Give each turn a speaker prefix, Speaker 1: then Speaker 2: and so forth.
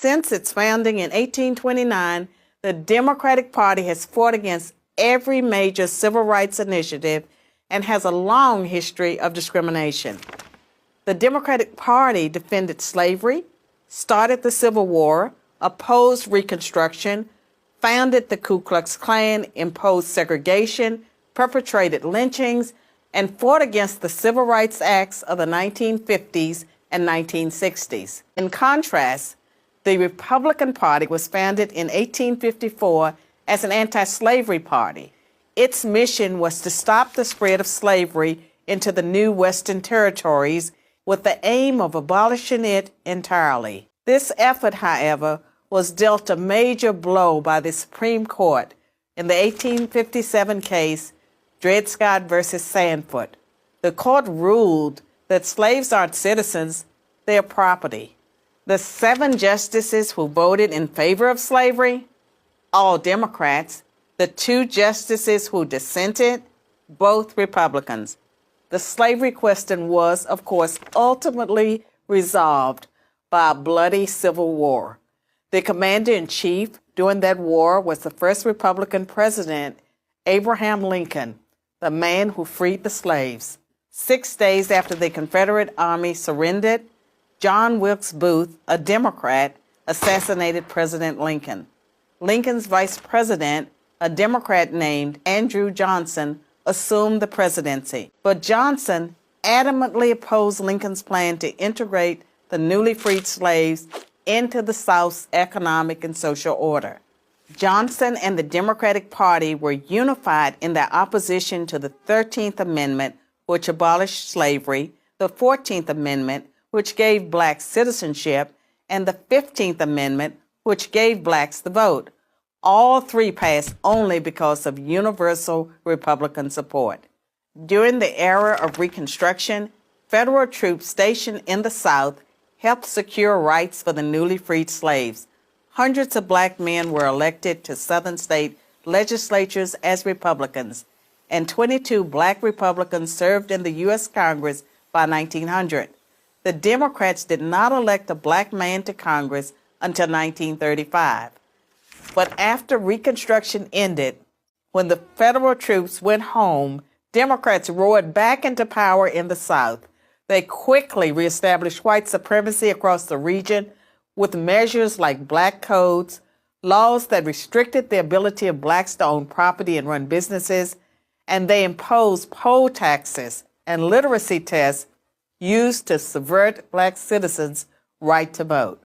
Speaker 1: Since its founding in 1829, the Democratic Party has fought against every major civil rights initiative and has a long history of discrimination. The Democratic Party defended slavery, started the Civil War, opposed Reconstruction, founded the Ku Klux Klan, imposed segregation, perpetrated lynchings, and fought against the Civil Rights Acts of the 1950s and 1960s. In contrast, the Republican Party was founded in 1854 as an anti-slavery party. Its mission was to stop the spread of slavery into the new Western territories with the aim of abolishing it entirely. This effort, however, was dealt a major blow by the Supreme Court in the 1857 case Dred Scott versus Sandford. The court ruled that slaves aren't citizens, they are property. The 7 justices who voted in favor of slavery, all Democrats. The 2 justices who dissented, both Republicans. The slavery question was, of course, ultimately resolved by a bloody civil war. The commander-in-chief during that war was the first Republican president, Abraham Lincoln, the man who freed the slaves. 6 days after the Confederate Army surrendered, John Wilkes Booth, a Democrat, assassinated President Lincoln. Lincoln's vice president, a Democrat named Andrew Johnson, assumed the presidency. But Johnson adamantly opposed Lincoln's plan to integrate the newly freed slaves into the South's economic and social order. Johnson and the Democratic Party were unified in their opposition to the 13th Amendment, which abolished slavery, the 14th Amendment, which gave blacks citizenship, and the 15th Amendment, which gave blacks the vote. All 3 passed only because of universal Republican support. During the era of Reconstruction, federal troops stationed in the South helped secure rights for the newly freed slaves. Hundreds of black men were elected to Southern state legislatures as Republicans, and 22 black Republicans served in the U.S. Congress by 1900. The Democrats did not elect a black man to Congress until 1935. But after Reconstruction ended, when the federal troops went home, Democrats roared back into power in the South. They quickly reestablished white supremacy across the region with measures like black codes, laws that restricted the ability of blacks to own property and run businesses, and they imposed poll taxes and literacy tests used to subvert black citizens' right to vote.